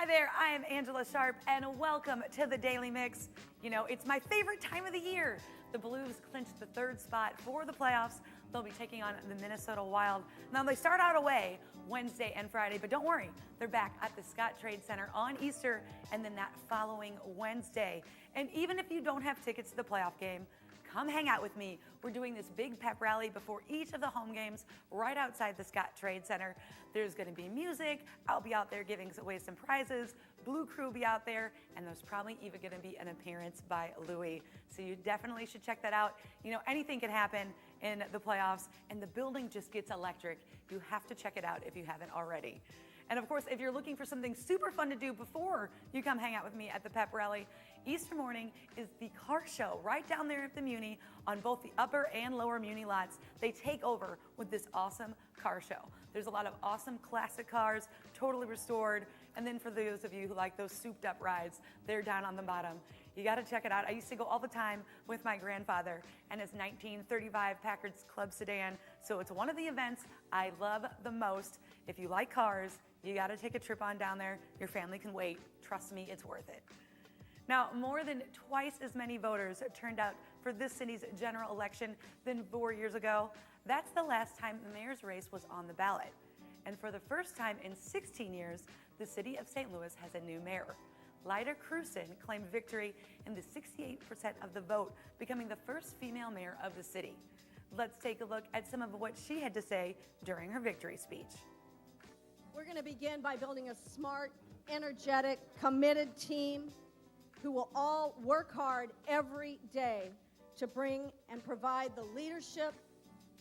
Hi there, I am Angella Sharpe, and welcome to the Daily Mix. You know, it's my favorite time of the year. The Blues clinched the third spot for the playoffs. They'll be taking on the Minnesota Wild. Now, they start out away Wednesday and Friday, but don't worry, they're back at the Scott Trade Center on Easter and then that following Wednesday. And even if you don't have tickets to the playoff game, come hang out with me. We're doing this big pep rally before each of the home games right outside the Scott Trade Center. There's going to be music. I'll be out there giving away some prizes. Blue Crew will be out there, and there's probably even going to be an appearance by Louis. So you definitely should check that out. You know, anything can happen in the playoffs, and the building just gets electric. You have to check it out if you haven't already. And of course, if you're looking for something super fun to do before you come hang out with me at the pep rally, Easter morning is the car show right down there at the Muni on both the upper and lower Muni lots. They take over with this awesome car show. There's a lot of awesome classic cars, totally restored. And then for those of you who like those souped up rides, they're down on the bottom. You got to check it out. I used to go all the time with my grandfather and his 1935 Packard Club sedan. So it's one of the events I love the most. If you like cars, you got to take a trip on down there. Your family can wait. Trust me, it's worth it. Now, more than twice as many voters turned out for this city's general election than 4 years ago. That's the last time the mayor's race was on the ballot. And for the first time in 16 years, the city of St. Louis has a new mayor. Lyda Krewson claimed victory in the 68% of the vote, becoming the first female mayor of the city. Let's take a look at some of what she had to say during her victory speech. We're going to begin by building a smart, energetic, committed team who will all work hard every day to bring and provide the leadership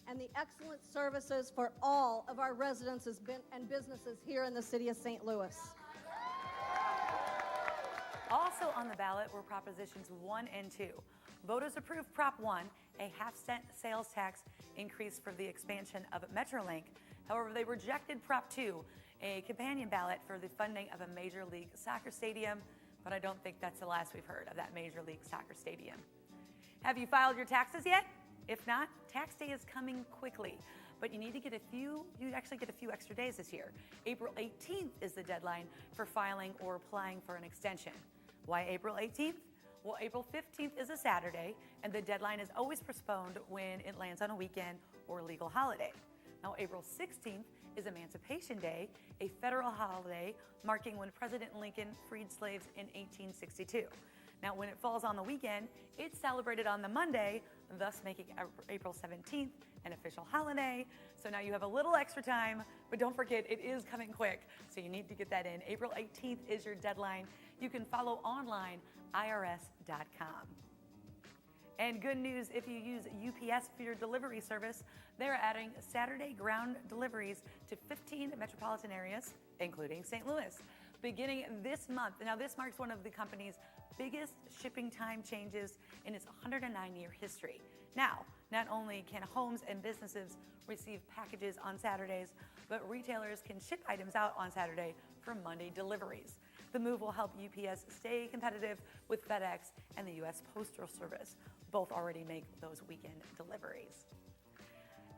and the excellent services for all of our residents and businesses here in the city of St. Louis. Also on the ballot were Propositions 1 and 2. Voters approved Prop 1, a half-cent sales tax increase for the expansion of Metrolink. However, they rejected Prop 2, a companion ballot for the funding of a Major League Soccer stadium, but I don't think that's the last we've heard of that Major League Soccer stadium. Have you filed your taxes yet? If not, tax day is coming quickly, but you actually get a few extra days this year. April 18th is the deadline for filing or applying for an extension. Why April 18th? Well, April 15th is a Saturday, and the deadline is always postponed when it lands on a weekend or a legal holiday. Now, April 16th is Emancipation Day, a federal holiday marking when President Lincoln freed slaves in 1862. Now, when it falls on the weekend, it's celebrated on the Monday, thus making April 17th an official holiday. So now you have a little extra time, but don't forget, it is coming quick, so you need to get that in. April 18th is your deadline. You can follow online, irs.com. And good news, if you use UPS for your delivery service, they're adding Saturday ground deliveries to 15 metropolitan areas, including St. Louis, beginning this month. Now, this marks one of the company's biggest shipping time changes in its 109-year history. Now, not only can homes and businesses receive packages on Saturdays, but retailers can ship items out on Saturday for Monday deliveries. The move will help UPS stay competitive with FedEx and the U.S. Postal Service. Both already make those weekend deliveries.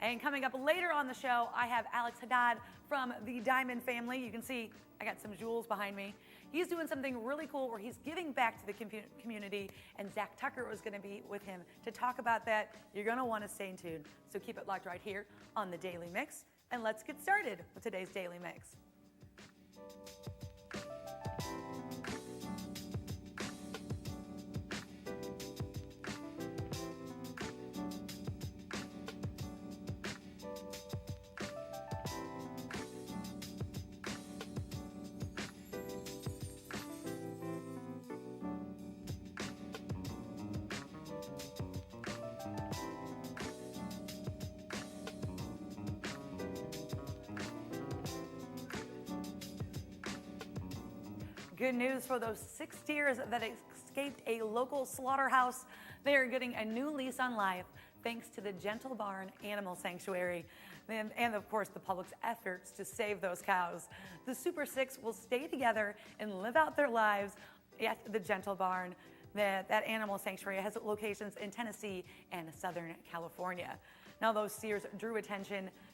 And coming up later on the show, I have Alex Haddad from the Diamond family. You can see I got some jewels behind me. He's doing something really cool where he's giving back to the community, and Zach Tucker was going to be with him to talk about that. You're going to want to stay tuned, so keep it locked right here on the Daily Mix. And let's get started with today's Daily Mix. Good news for those 6 deers that escaped a local slaughterhouse. They are getting a new lease on life thanks to the Gentle Barn Animal Sanctuary and of course, the public's efforts to save those cows. The Super Six will stay together and live out their lives at the Gentle Barn. That animal sanctuary has locations in Tennessee and Southern California. Now, those steers drew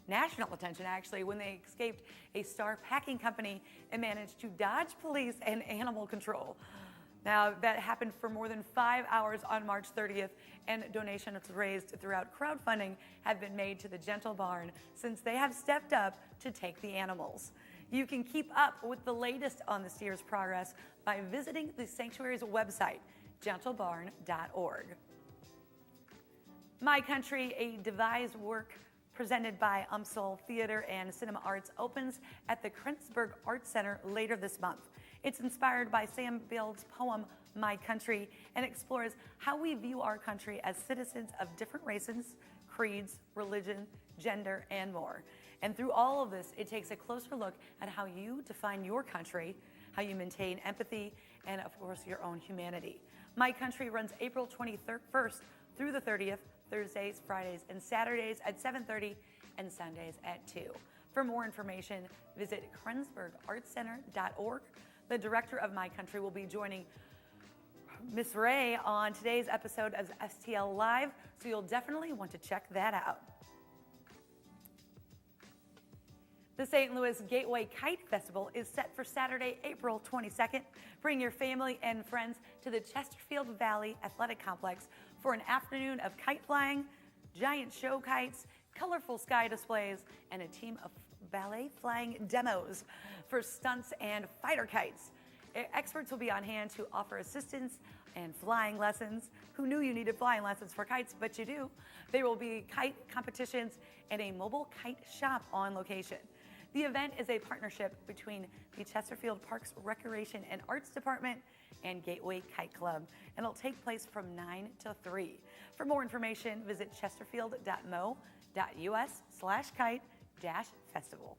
national attention actually, when they escaped a star packing company and managed to dodge police and animal control. Now, that happened for more than 5 hours on March 30th, and donations raised throughout crowdfunding have been made to the Gentle Barn since they have stepped up to take the animals. You can keep up with the latest on the steer's progress by visiting the sanctuary's website, gentlebarn.org. My Country, a devised work presented by UMSL Theater and Cinema Arts, opens at the Krewson Art Center later this month. It's inspired by Sam Bill's poem, My Country, and explores how we view our country as citizens of different races, creeds, religion, gender, and more. And through all of this, it takes a closer look at how you define your country, how you maintain empathy, and of course, your own humanity. My Country runs April 21st through the 30th, Thursdays, Fridays, and Saturdays at 7:30 and Sundays at 2. For more information, visit KrewsonArtCenter.org. The director of My Country will be joining Miss Ray on today's episode of STL Live, so you'll definitely want to check that out. The St. Louis Gateway Kite Festival is set for Saturday, April 22nd. Bring your family and friends to the Chesterfield Valley Athletic Complex for an afternoon of kite flying, giant show kites, colorful sky displays, and a team of ballet flying demos for stunts and fighter kites. Experts will be on hand to offer assistance and flying lessons. Who knew you needed flying lessons for kites? But you do. There will be kite competitions and a mobile kite shop on location. The event is a partnership between the Chesterfield Parks Recreation and Arts Department and Gateway Kite Club, and it'll take place from 9 to 3. For more information, visit chesterfield.mo.us/kite-festival.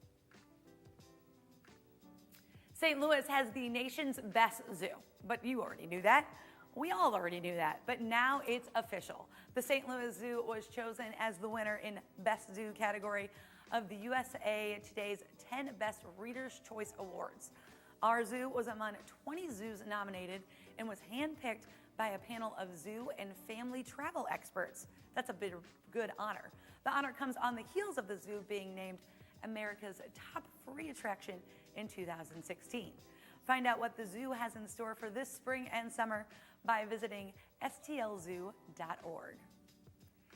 St. Louis has the nation's best zoo, but you already knew that. We all already knew that, but now it's official. The St. Louis Zoo was chosen as the winner in Best Zoo category of the USA Today's 10 Best Reader's Choice Awards. Our zoo was among 20 zoos nominated and was handpicked by a panel of zoo and family travel experts. That's a good honor. The honor comes on the heels of the zoo being named America's top free attraction in 2016. Find out what the zoo has in store for this spring and summer by visiting stlzoo.org.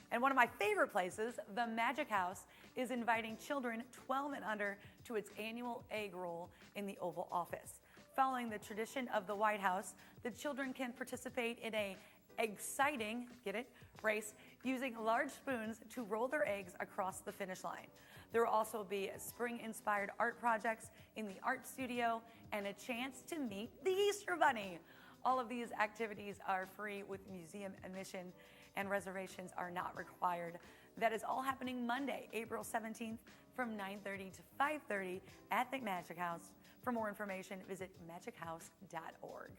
And one of my favorite places, the Magic House, is inviting children 12 and under to its annual egg roll in the Oval Office. Following the tradition of the White House, the children can participate in a exciting, get it, race using large spoons to roll their eggs across the finish line. There will also be spring-inspired art projects in the art studio and a chance to meet the Easter Bunny. All of these activities are free with museum admission, and reservations are not required. That is all happening Monday, April 17th from 9:30 to 5:30 at the Magic House. For more information, visit magichouse.org.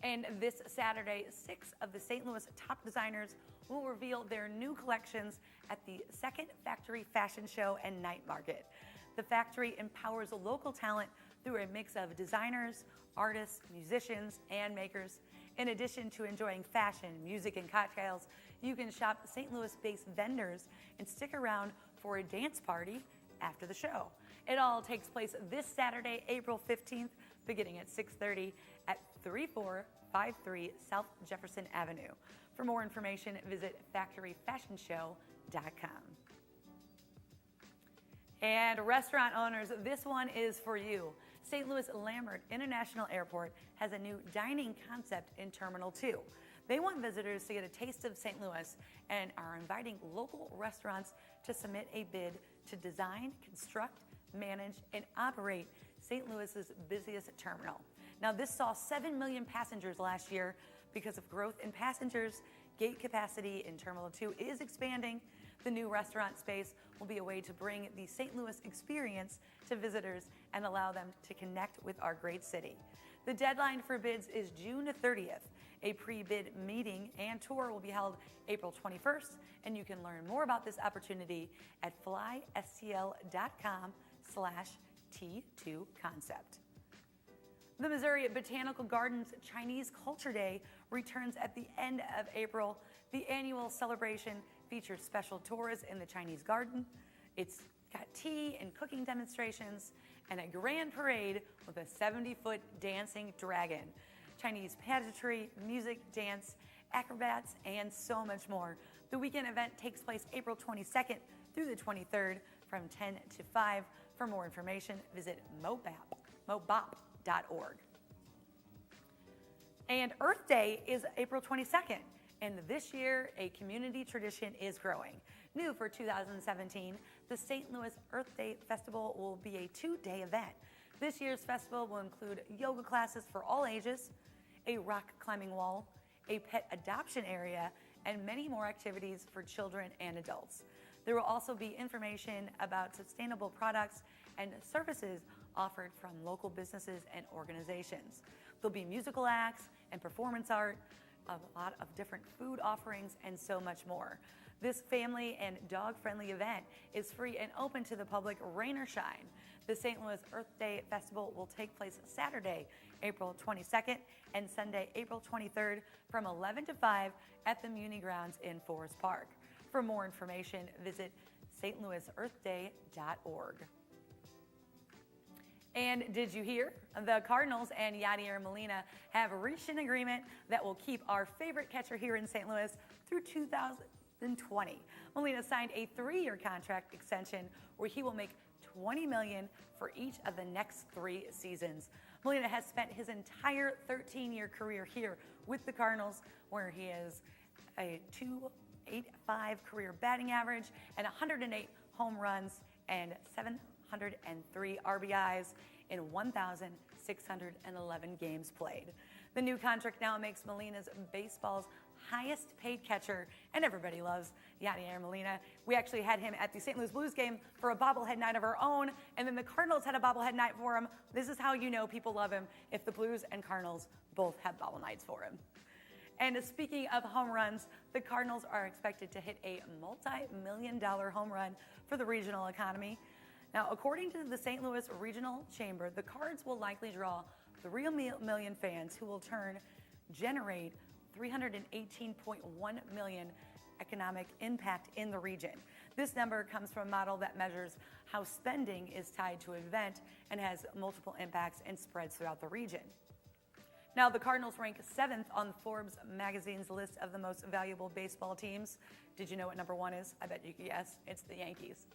And this Saturday, 6 of the St. Louis top designers will reveal their new collections at the Second Factory Fashion Show and Night Market. The factory empowers local talent through a mix of designers, artists, musicians, and makers. In addition to enjoying fashion, music, and cocktails, you can shop St. Louis-based vendors and stick around for a dance party after the show. It all takes place this Saturday, April 15th, beginning at 6:30 at 3453 South Jefferson Avenue. For more information, visit factoryfashionshow.com. And restaurant owners, this one is for you. St. Louis Lambert International Airport has a new dining concept in Terminal 2. They want visitors to get a taste of St. Louis and are inviting local restaurants to submit a bid to design, construct, manage, and operate St. Louis's busiest terminal. Now, this saw 7 million passengers last year. Because of growth in passengers, gate capacity in Terminal 2 is expanding. The new restaurant space will be a way to bring the St. Louis experience to visitors and allow them to connect with our great city. The deadline for bids is June 30th. A pre-bid meeting and tour will be held April 21st, and you can learn more about this opportunity at flystl.com/T2concept. The Missouri Botanical Gardens Chinese Culture Day returns at the end of April. The annual celebration features special tours in the Chinese garden. It's got tea and cooking demonstrations and a grand parade with a 70-foot dancing dragon. Chinese pageantry, music, dance, acrobats, and so much more. The weekend event takes place April 22nd through the 23rd from 10 to 5. For more information, visit mobop.org. And Earth Day is April 22nd, and this year a community tradition is growing. New for 2017, the St. Louis Earth Day Festival will be a 2-day event. This year's festival will include yoga classes for all ages, a rock climbing wall, a pet adoption area, and many more activities for children and adults. There will also be information about sustainable products and services offered from local businesses and organizations. There'll be musical acts and performance art, a lot of different food offerings, and so much more. This family and dog-friendly event is free and open to the public, rain or shine. The St. Louis Earth Day Festival will take place Saturday, April 22nd, and Sunday, April 23rd, from 11 to 5 at the Muni Grounds in Forest Park. For more information, visit stlouisearthday.org. And did you hear? The Cardinals and Yadier Molina have reached an agreement that will keep our favorite catcher here in St. Louis through 2020. Molina signed a 3-year contract extension where he will make $20 million for each of the next 3 seasons. Molina has spent his entire 13-year career here with the Cardinals, where he is a .285 career batting average and 108 home runs and 703 RBIs in 1,611 games played. The new contract now makes Molina's baseball's highest paid catcher, and everybody loves Yadier Molina. We actually had him at the St. Louis Blues game for a bobblehead night of our own, and then the Cardinals had a bobblehead night for him. This is how you know people love him, if the Blues and Cardinals both have bobble nights for him. And speaking of home runs, the Cardinals are expected to hit a multi-million-dollar home run for the regional economy. Now, according to the St. Louis Regional Chamber, the Cards will likely draw 3 million fans who will generate $318.1 million economic impact in the region. This number comes from a model that measures how spending is tied to an event and has multiple impacts and spreads throughout the region. Now, the Cardinals rank 7th on Forbes magazine's list of the most valuable baseball teams. Did you know what number 1 is? I bet you can guess. It's the Yankees.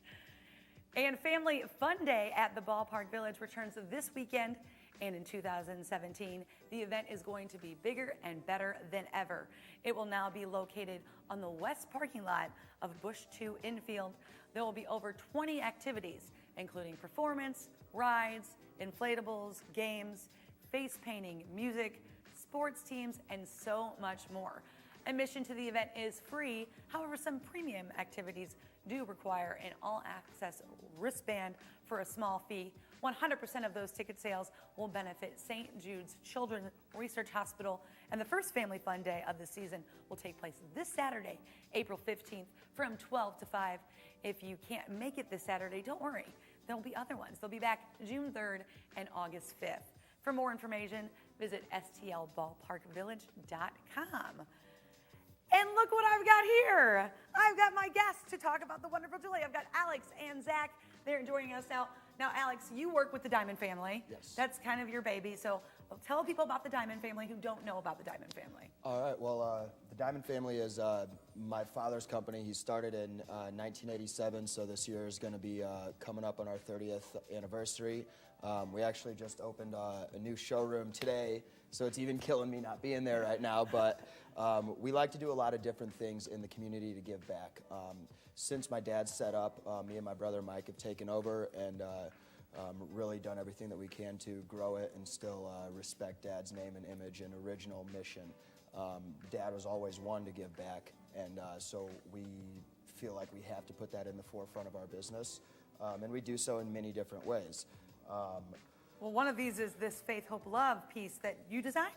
And Family Fun Day at the Ballpark Village returns this weekend. And in 2017, the event is going to be bigger and better than ever. It will now be located on the west parking lot of Bush 2 infield. There will be over 20 activities, including performance, rides, inflatables, games, face painting, music, sports teams, and so much more. Admission to the event is free. However, some premium activities do require an all-access wristband for a small fee. 100% of those ticket sales will benefit St. Jude's Children's Research Hospital, and the first Family Fun Day of the season will take place this Saturday, April 15th, from 12 to 5. If you can't make it this Saturday, don't worry. There'll be other ones. They'll be back June 3rd and August 5th. For more information, visit stlballparkvillage.com. And look what I've got here. I've got my guests to talk about the wonderful Julie. I've got Alex and Zach. They're joining us now. Now, Alex, you work with the Diamond family. Yes. That's kind of your baby. So tell people about the Diamond family who don't know about the Diamond family. All right. Well, the Diamond family is my father's company. He started in 1987, so this year is going to be coming up on our 30th anniversary. We actually just opened a new showroom today, so it's even killing me not being there right now. But we like to do a lot of different things in the community to give back. Since my dad set up, me and my brother Mike have taken over and really done everything that we can to grow it and still respect Dad's name and image and original mission. Dad was always one to give back, and so we feel like we have to put that in the forefront of our business, and we do so in many different ways. Well, one of these is this Faith, Hope, Love piece that you designed?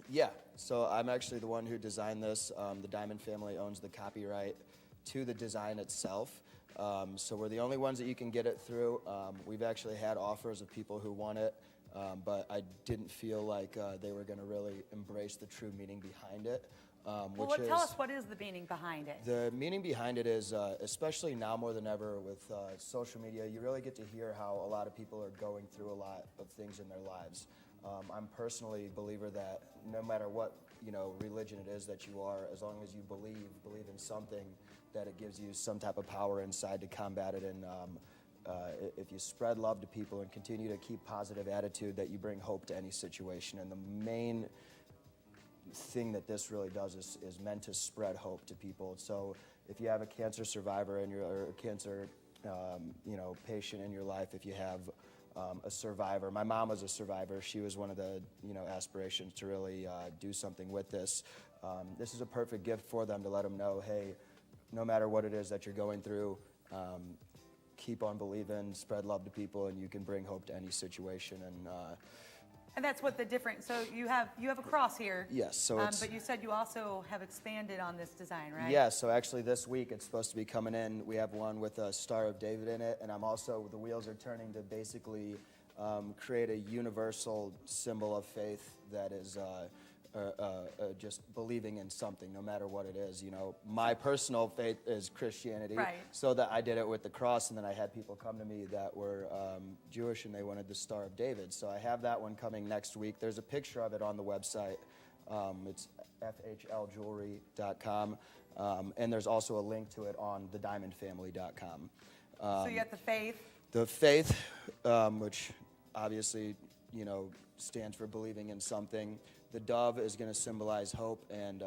Yeah, so I'm actually the one who designed this. The Diamond family owns the copyright to the design itself. So we're the only ones that you can get it through. We've actually had offers of people who want it, but I didn't feel like they were going to really embrace the true meaning behind it. Tell us what is the meaning behind it. The meaning behind it is, especially now more than ever with social media, you really get to hear how a lot of people are going through a lot of things in their lives. I'm personally a believer that no matter what religion it is that you are, as long as you believe in something, that it gives you some type of power inside to combat it. And if you spread love to people and continue to keep positive attitude, that you bring hope to any situation. And the main thing that this really does is meant to spread hope to people. So if you have a cancer survivor or a cancer patient in your life, if you have a survivor, my mom was a survivor. She was one of the aspirations to really do something with this. This is a perfect gift for them to let them know, hey, no matter what it is that you're going through, keep on believing, spread love to people, and you can bring hope to any situation. And that's what the difference. So you have a cross here. Yes. So but you said you also have expanded on this design, right? Yeah. So actually, this week it's supposed to be coming in. We have one with a Star of David in it, and the wheels are turning to basically create a universal symbol of faith that is just believing in something, no matter what it is. My personal faith is Christianity. Right. So that I did it with the cross, and then I had people come to me that were Jewish, and they wanted the Star of David. So I have that one coming next week. There's a picture of it on the website. It's fhljewelry.com, and there's also a link to it on thediamondfamily.com. So you got the faith. The faith, which obviously, stands for believing in something. The dove is going to symbolize hope and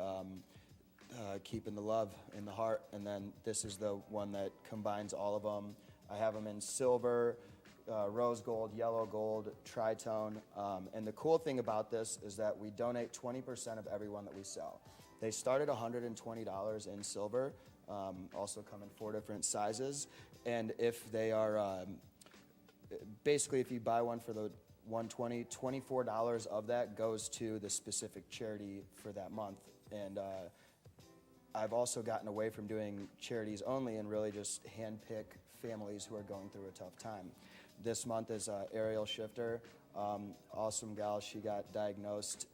keeping the love in the heart. And then this is the one that combines all of them. I have them in silver, rose gold, yellow gold, tritone. And the cool thing about this is that we donate 20% of every one that we sell. They start at $120 in silver, also come in 4 different sizes. And if they are, basically if you buy one for the $120, $24 of that goes to the specific charity for that month. And I've also gotten away from doing charities only and really just handpick families who are going through a tough time. This month is Ariel Shifter, awesome gal. She got diagnosed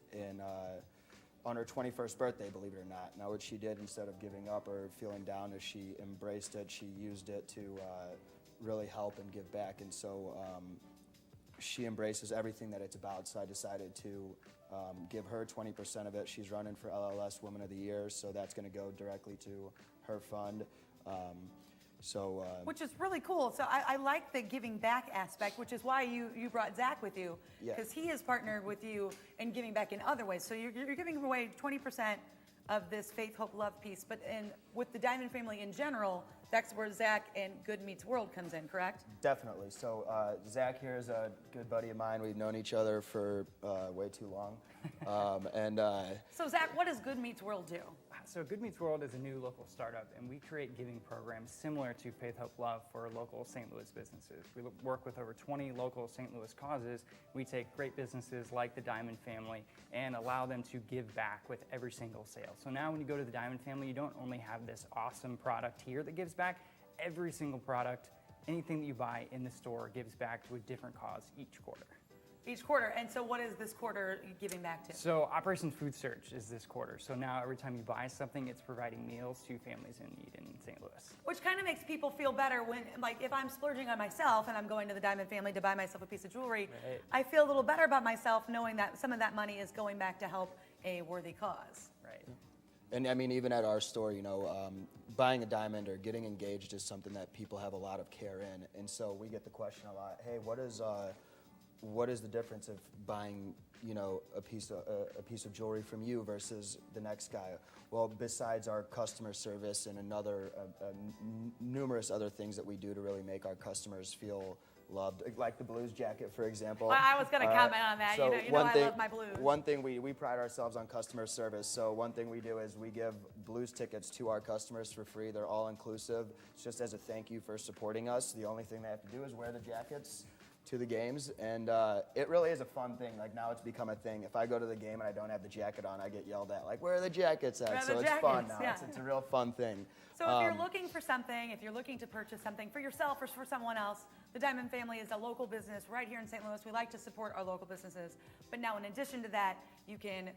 on her 21st birthday, believe it or not. Now what she did, instead of giving up or feeling down, is she embraced it. She used it to really help and give back. And so she embraces everything that it's about, so I decided to give her 20% of it. She's running for LLS Woman of the Year, so that's going to go directly to her fund. Which is really cool. So I like the giving back aspect, which is why you brought Zach with you, because he has partnered with you in giving back in other ways. So you're giving away 20% of this faith, hope, love piece, but with the Diamond family in general, that's where Zach and Goodmeetsworld comes in, correct? Definitely. So Zach here is a good buddy of mine. We've known each other for way too long. So Zach, what does Goodmeetsworld do? So Goodmeetsworld is a new local startup, and we create giving programs similar to Faith, Hope, Love for local St. Louis businesses. We work with over 20 local St. Louis causes. We take great businesses like the Diamond family and allow them to give back with every single sale. So now when you go to the Diamond family, you don't only have this awesome product here that gives back. Every single product, anything that you buy in the store gives back to a different cause each quarter. Each quarter. And so what is this quarter giving back to? So Operation Food Search is this quarter. So now every time you buy something, it's providing meals to families in need in St. Louis. Which kind of makes people feel better when, like, if I'm splurging on myself and I'm going to the Diamond family to buy myself a piece of jewelry, right, I feel a little better about myself knowing that some of that money is going back to help a worthy cause. Right. And I mean, even at our store, buying a diamond or getting engaged is something that people have a lot of care in. And so we get the question a lot, hey, what is the difference of buying, a piece of jewelry from you versus the next guy? Well, besides our customer service and numerous other things that we do to really make our customers feel loved, like the blues jacket, for example. Well, I was going to comment on that. So I love my blues. One thing we pride ourselves on customer service. So one thing we do is we give blues tickets to our customers for free. They're all inclusive. It's just as a thank you for supporting us. The only thing they have to do is wear the jackets to the games, and it really is a fun thing. Like, now it's become a thing. If I go to the game and I don't have the jacket on, I get yelled at, like, where are the jackets at? So it's fun now. Yeah. It's a real fun thing. So if you're looking for something, if you're looking to purchase something for yourself or for someone else, the Diamond Family is a local business right here in St. Louis. We like to support our local businesses. But now in addition to that, you can,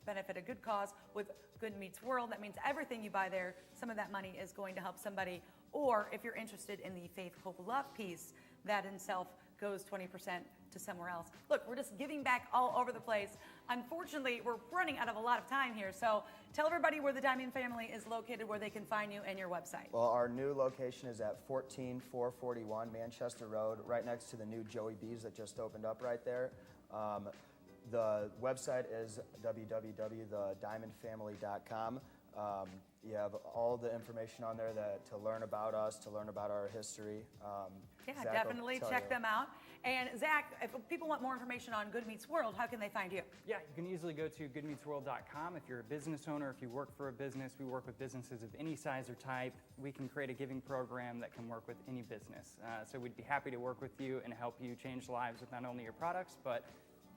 benefit a good cause with Goodmeetsworld. That means everything you buy there, some of that money is going to help somebody. Or if you're interested in the Faith, Hope, Love piece, that in itself goes 20% to somewhere else. Look, we're just giving back all over the place. Unfortunately, we're running out of a lot of time here, so tell everybody where the Diamond Family is located, where they can find you and your website. Well, our new location is at 14441 Manchester Road, right next to the new Joey B's that just opened up right there. The website is www.thediamondfamily.com. You have all the information on there to learn about us, to learn about our history. Yeah, Zach definitely will tell check you. them out. And Zach, if people want more information on Goodmeetsworld, how can they find you? Yeah, you can easily go to goodmeetsworld.com. If you're a business owner, if you work for a business, we work with businesses of any size or type. We can create a giving program that can work with any business. So we'd be happy to work with you and help you change lives with not only your products, but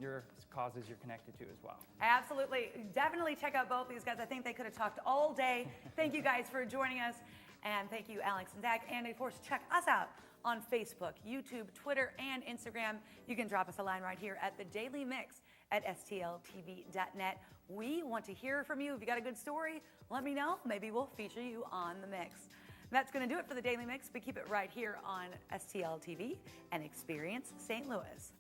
your causes you're connected to as well. Absolutely. Definitely check out both these guys. I think they could have talked all day. Thank you guys for joining us. And thank you, Alex and Zach. And of course, check us out on Facebook, YouTube, Twitter, and Instagram. You can drop us a line right here at the Daily Mix at stltv.net. We want to hear from you. If you got a good story, let me know. Maybe we'll feature you on the mix. That's going to do it for the Daily Mix. We keep it right here on STL TV and Experience St. Louis.